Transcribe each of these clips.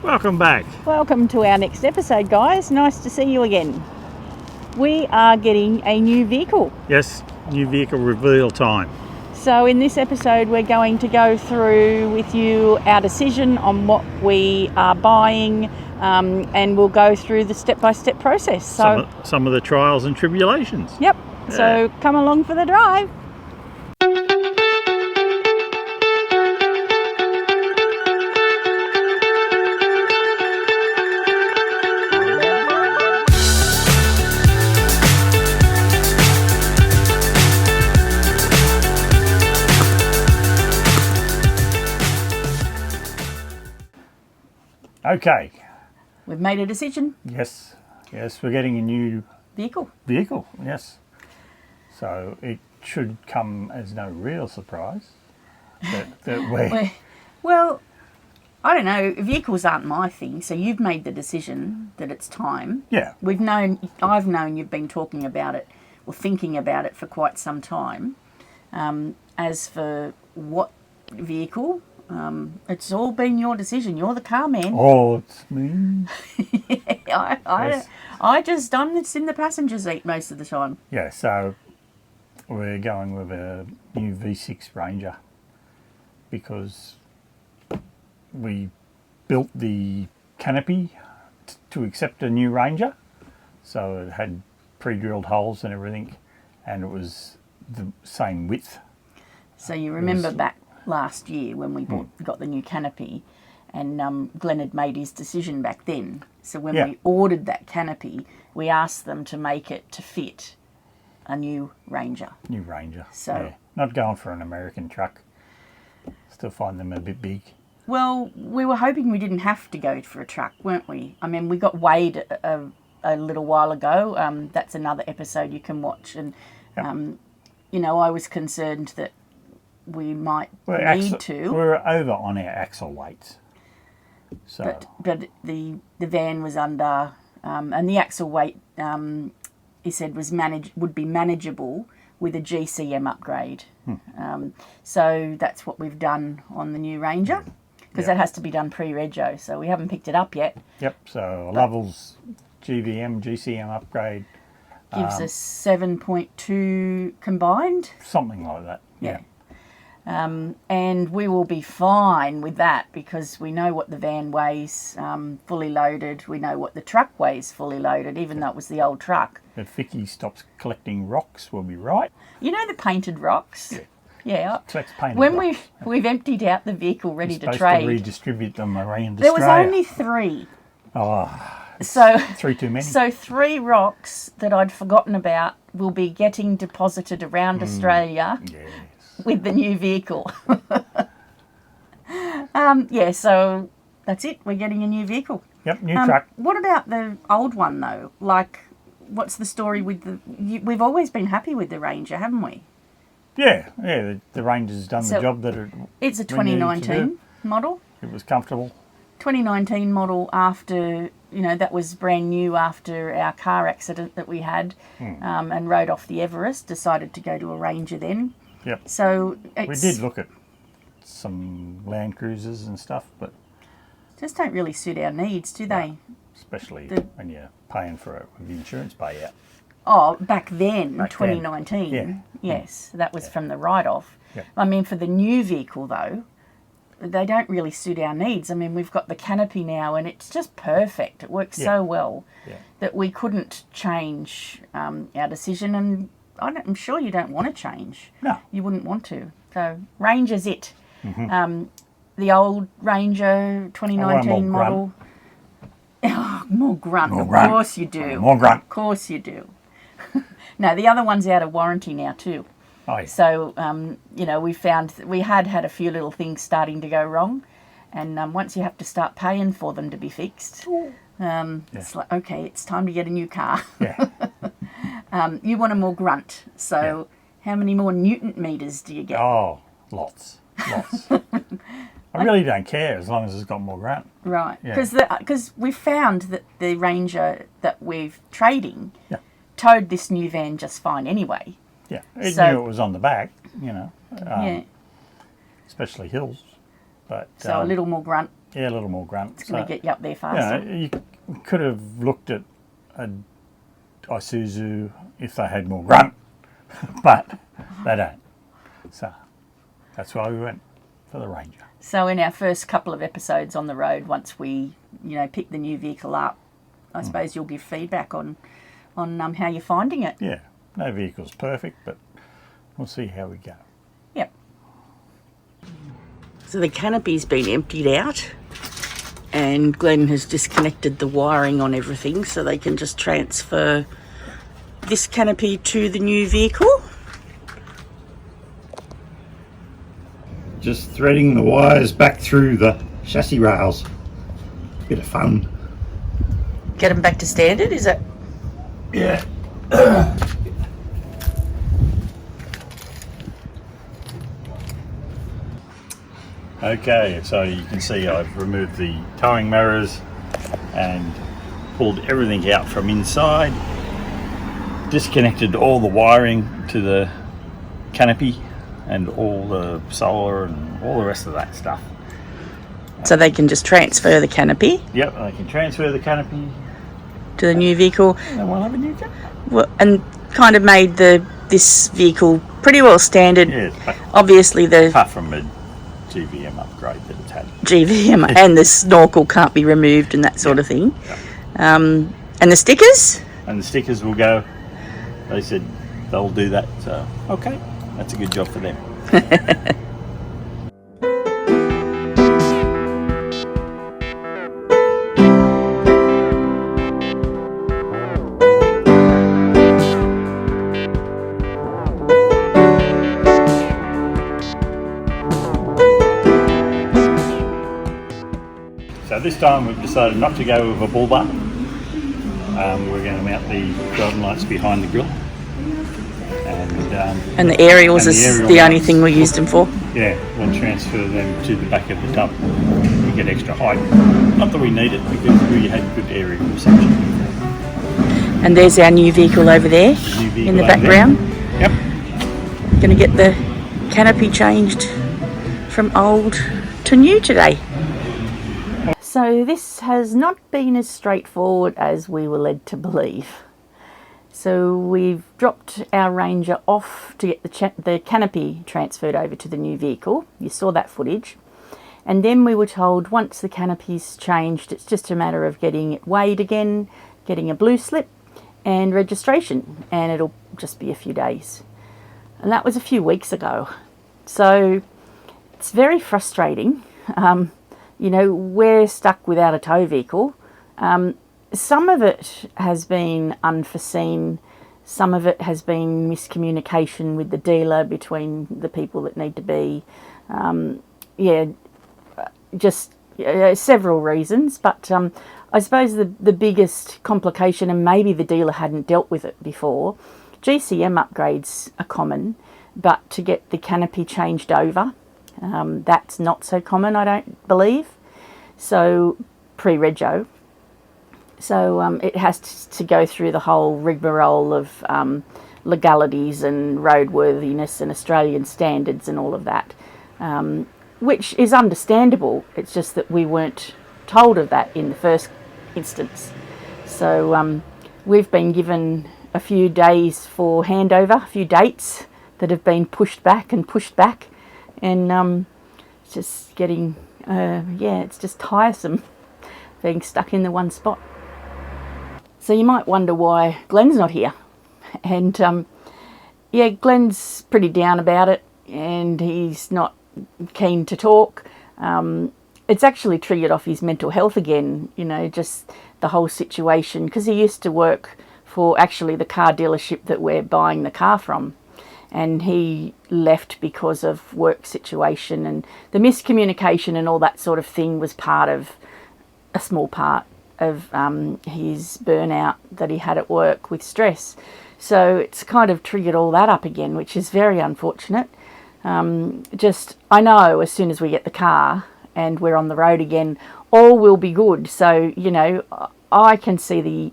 Welcome back. Welcome to our next episode, guys. Nice to see you again. We are getting a new vehicle. Yes, new vehicle reveal time. So in this episode, we're going to go through with you our decision on what we are buying, and we'll go through the step-by-step process. So some of the trials and tribulations. Yep. Yeah. So come along for the drive. Okay. We've made a decision. Yes, we're getting a new Vehicle. Yes. So it should come as no real surprise that we. Well, I don't know. Vehicles aren't my thing, so you've made the decision that it's time. Yeah. I've known you've been talking about it or thinking about it for quite some time. As for what vehicle, it's all been your decision. You're the car man. Oh, it's me. Yes. I'm in the passenger seat most of the time. Yeah, so we're going with a new V6 Ranger because we built the canopy to accept a new Ranger. So it had pre-drilled holes and everything, and it was the same width. So you remember back last year when we got the new canopy, and Glenn had made his decision back then. So when we ordered that canopy, we asked them to make it to fit a new Ranger. New Ranger. So not going for an American truck. Still find them a bit big. Well, we were hoping we didn't have to go for a truck, weren't we? I mean, we got weighed a little while ago. That's another episode you can watch. And, I was concerned that we might need to. We're over on our axle weights. So. But the van was under, and the axle weight, he said, would be manageable with a GCM upgrade. So that's what we've done on the new Ranger, because that has to be done pre-rego, so we haven't picked it up yet. Yep, so Lovell's GCM upgrade. Gives us 7.2 combined. Something like that, yeah. And we will be fine with that because we know what the van weighs fully loaded. We know what the truck weighs fully loaded, even though it was the old truck. If Vicky stops collecting rocks, we'll be right. You know the painted rocks? Yeah. Collects painted when rocks. we've emptied out the vehicle ready to trade. Supposed to redistribute them around there Australia. Was only 3. Oh, so 3 too many. So 3 rocks that I'd forgotten about will be getting deposited around Australia. Yes. With the new vehicle. So that's it. We're getting a new vehicle. Yep, new truck. What about the old one, though? Like, what's the story with we've always been happy with the Ranger, haven't we? Yeah. The Ranger's done the job that it's a 2019 model. It was comfortable. 2019 model after, that was brand new after our car accident that we had and rode off the Everest, decided to go to a Ranger then. Yep. So we did look at some Land Cruisers and stuff, but just don't really suit our needs, do they? Especially when you're paying for it with the insurance payout. Oh, back then, 2019. Then. Yes, that was from the write-off. Yeah. I mean, for the new vehicle, though, they don't really suit our needs. I mean, we've got the canopy now, and it's just perfect. It works so well that we couldn't change our decision, and I'm sure you don't want to change. No. You wouldn't want to. So, Ranger's it. The old Ranger 2019 model. Oh, more grunt. Of course you do. More grunt. Of course you do. No, the other one's out of warranty now too. Oh, yeah. So, we found that we had a few little things starting to go wrong. And once you have to start paying for them to be fixed, it's like, okay, it's time to get a new car. Yeah. You want a more grunt. So how many more Newton meters do you get? Oh, lots. I really don't care as long as it's got more grunt. Right. Because we found that the Ranger that we've trading towed this new van just fine anyway. Yeah. It knew it was on the back, yeah. especially hills. But so a little more grunt Yeah, a little more grunt. It's going to get you up there You faster. know, you could have looked at a Isuzu if they had more grunt, but they don't. So that's why we went for the Ranger. So in our first couple of episodes on the road, once we, pick the new vehicle up, I suppose you'll give feedback on how you're finding it. Yeah, no vehicle's perfect, but we'll see how we go. Yep. So the canopy's been emptied out and Glenn has disconnected the wiring on everything so they can just transfer this canopy to the new vehicle. Just threading the wires back through the chassis rails. Bit of fun. Get them back to standard, is it? Yeah. Okay, so you can see I've removed the towing mirrors and pulled everything out from inside, disconnected all the wiring to the canopy and all the solar and all the rest of that stuff. So they can just transfer the canopy Yep, I can transfer the canopy to the new vehicle. and we'll have a new canopy. Well, and kind of made this vehicle pretty well standard. Yeah, Obviously the apart from a GVM upgrade that it's had. GVM and the snorkel can't be removed and that sort of thing. Yeah. And the stickers? And the stickers will go. They said they'll do that. So, okay, that's a good job for them. So this time we've decided not to go with a bull bar. We're going to mount the driving lights behind the grille. And the aerials And the is aerial the only lights. thing we used them for. Yeah, we'll transfer them to the back of the tub. We get extra height. Not that we need it because we had good aerial reception. And there's our new vehicle over there New vehicle in the over there. background. Yep. Going to get the canopy changed from old to new today. So this has not been as straightforward as we were led to believe. So we've dropped our Ranger off to get the canopy transferred over to the new vehicle. You saw that footage. And then we were told once the canopy's changed, it's just a matter of getting it weighed again, getting a blue slip and registration, and it'll just be a few days. And that was a few weeks ago. So it's very frustrating. We're stuck without a tow vehicle. Some of it has been unforeseen. Some of it has been miscommunication with the dealer between the people that need to be. Several reasons. But I suppose the biggest complication, and maybe the dealer hadn't dealt with it before, GCM upgrades are common, but to get the canopy changed over, that's not so common, I don't believe. So pre-rego. So it has to go through the whole rigmarole of legalities and roadworthiness and Australian standards and all of that, which is understandable. It's just that we weren't told of that in the first instance. So we've been given a few days for handover, a few dates that have been pushed back, and it's just getting, it's just tiresome being stuck in the one spot. So you might wonder why Glenn's not here. And Glenn's pretty down about it and he's not keen to talk. It's actually triggered off his mental health again, just the whole situation, because he used to work for actually the car dealership that we're buying the car from. And he left because of work situation, and the miscommunication and all that sort of thing was a small part of his burnout that he had at work with stress. So it's kind of triggered all that up again, which is very unfortunate. I know as soon as we get the car and we're on the road again, all will be good. So, I can see the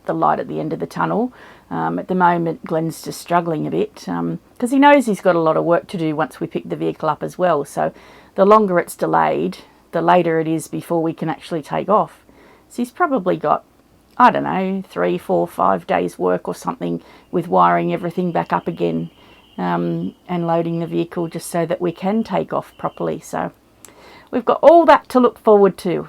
light at the end of the tunnel. At the moment, Glenn's just struggling a bit because he knows he's got a lot of work to do once we pick the vehicle up as well. So the longer it's delayed, the later it is before we can actually take off. So he's probably got, I don't know, 3, 4, 5 days work or something with wiring everything back up again, and loading the vehicle just so that we can take off properly. So we've got all that to look forward to.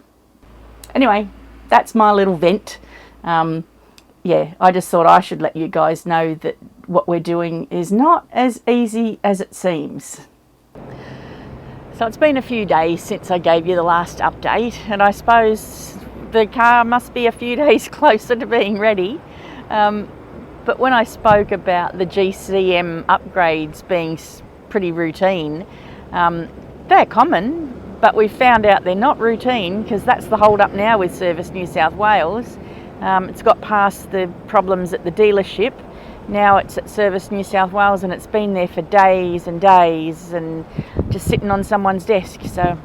Anyway, that's my little vent. Yeah, I just thought I should let you guys know that what we're doing is not as easy as it seems. So it's been a few days since I gave you the last update, and I suppose the car must be a few days closer to being ready. But when I spoke about the GCM upgrades being pretty routine, they're common, but we found out they're not routine, because that's the hold up now with Service New South Wales. It's got past the problems at the dealership. Now it's at Service New South Wales, and it's been there for days and days and just sitting on someone's desk. So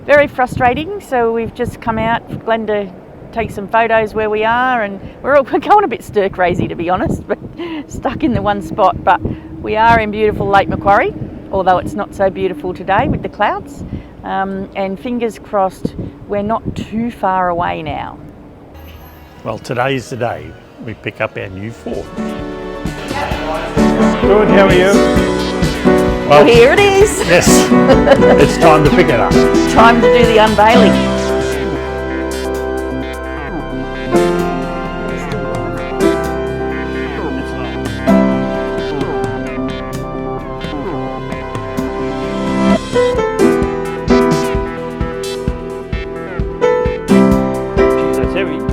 very frustrating. So we've just come out, Glenn, to take some photos where we are, and we're going a bit stir crazy, to be honest, but stuck in the one spot. But we are in beautiful Lake Macquarie, although it's not so beautiful today with the clouds. And fingers crossed, we're not too far away now. Well, today's the day we pick up our new Ford. Good, how are you? Well, here it is. Yes, it's time to pick it up. Time to do the unveiling. That's heavy.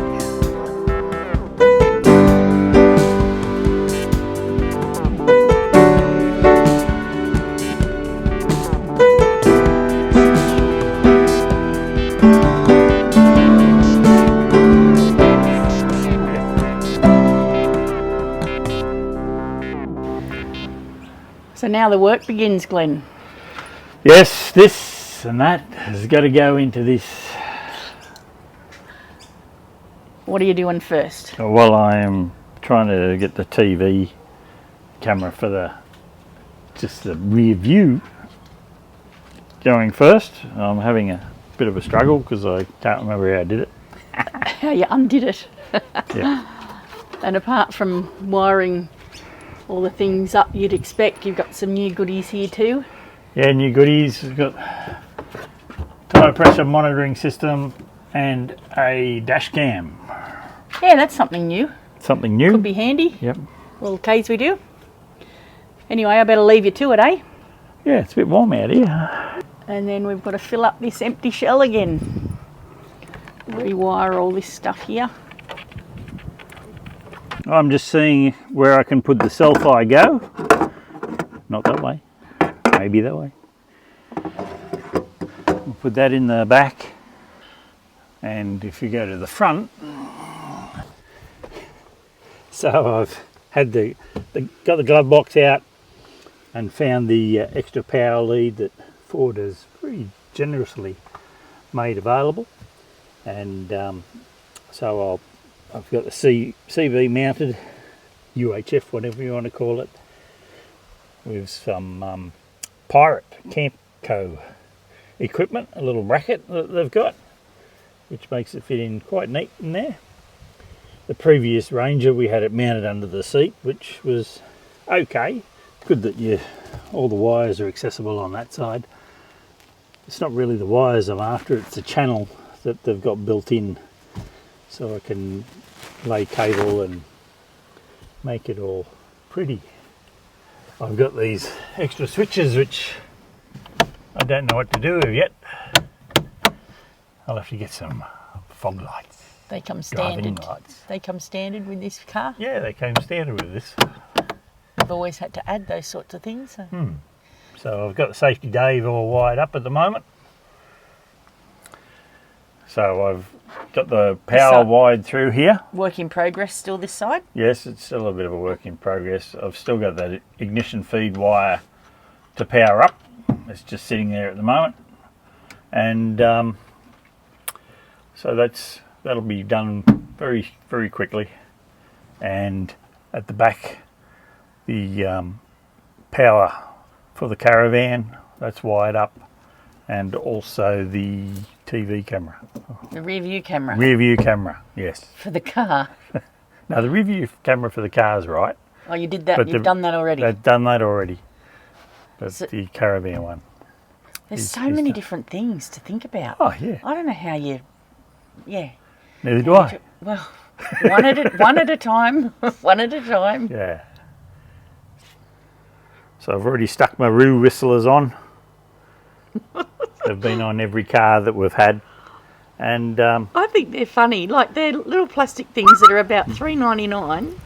So now the work begins, Glenn. Yes, this and that has got to go into this. What are you doing first? Well, I am trying to get the TV camera for the rear view going first. I'm having a bit of a struggle because I can't remember how I did it. How you undid it. Yeah. And apart from wiring all the things up you'd expect, you've got some new goodies here too. Yeah, new goodies. We've got tyre pressure monitoring system and a dash cam. Yeah, that's something new. Something new. Could be handy. Yep. Little case we do. Anyway, I better leave you to it, eh? Yeah, it's a bit warm out here. And then we've got to fill up this empty shell again. Rewire all this stuff here. I'm just seeing where I can put the Selfie Go. Not that way. Maybe that way. We'll put that in the back. And if you go to the front, so I've had got the glove box out and found the extra power lead that Ford has pretty generously made available. And so I've got the CV mounted, UHF, whatever you want to call it, with some Pirate Camco equipment, a little bracket that they've got, which makes it fit in quite neat in there. The previous Ranger, we had it mounted under the seat, which was okay. Good that all the wires are accessible on that side. It's not really the wires I'm after, it's the channel that they've got built in, so I can lay cable and make it all pretty. I've got these extra switches which I don't know what to do with yet. I'll have to get some fog lights. They come Driving standard. lights. They come standard with this car. Yeah, they came standard with this. I've always had to add those sorts of things. So. So I've got the safety Dave all wired up at the moment. So I've got the power wired through here. Work in progress still this side? Yes, it's still a bit of a work in progress. I've still got that ignition feed wire to power up. It's just sitting there at the moment. And so that'll be done very, very quickly. And at the back, the power for the caravan, that's wired up. and also the TV camera. The rear view camera Rear view camera, yes. for the car. Now the rear view camera for the car's right. Oh, you did that. But You've done that already. They've done that already. But So- the Caribbean one. There's is- so is many done. different things to think about. Oh yeah. I don't know how you. Yeah. Neither do I. Well, one at a time. One at a time. Yeah. So I've already stuck my roo whistlers on. They've been on every car that we've had. And I think they're funny. Like they're little plastic things that are about $3.99,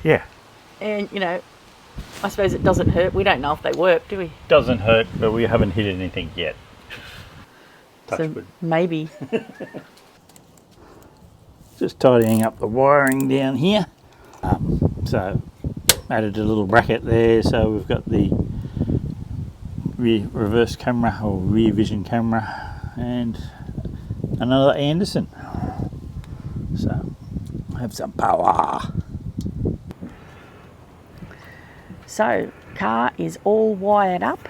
yeah, and you know, I suppose it doesn't hurt. We don't know if they work, do we? doesn't hurt, but we haven't hit anything yet. Touch So wood. maybe. Just tidying up the wiring down here. So added a little bracket there, so we've got the reverse camera or rear vision camera and another Anderson. So have some power. So car is all wired up,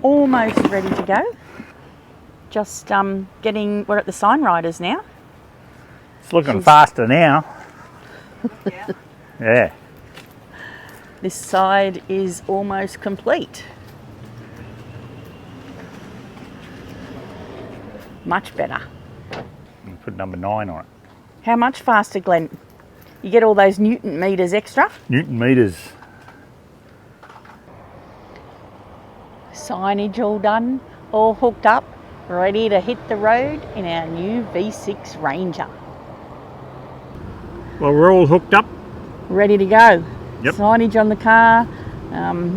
almost ready to go. Just getting. We're at the sign riders now. It's looking faster now. Yeah. This side is almost complete. Much better. We put number 9 on it. How much faster, Glenn? You get all those Newton meters extra. Newton meters. Signage all done, all hooked up, ready to hit the road in our new V6 Ranger. Well, we're all hooked up. Ready to go. Yep. Signage on the car,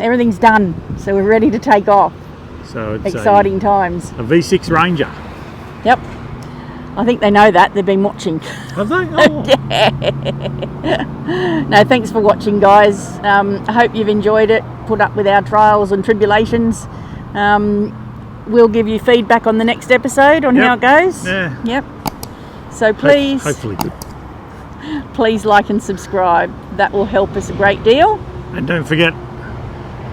everything's done, so we're ready to take off. So it's Exciting times. a V6 Ranger. Yep. I think they know that. They've been watching. Have they? Oh. No, thanks for watching, guys. I hope you've enjoyed it. Put up with our trials and tribulations. We'll give you feedback on the next episode on how it goes. Yeah. Yep. So please, Hopefully. please like and subscribe. That will help us a great deal. And don't forget,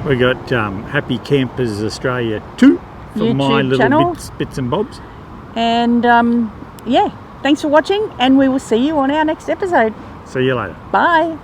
we got Happy Campers Australia 2 for YouTube my little channel. bits and bobs. And yeah, thanks for watching, and we will see you on our next episode. See you later. Bye.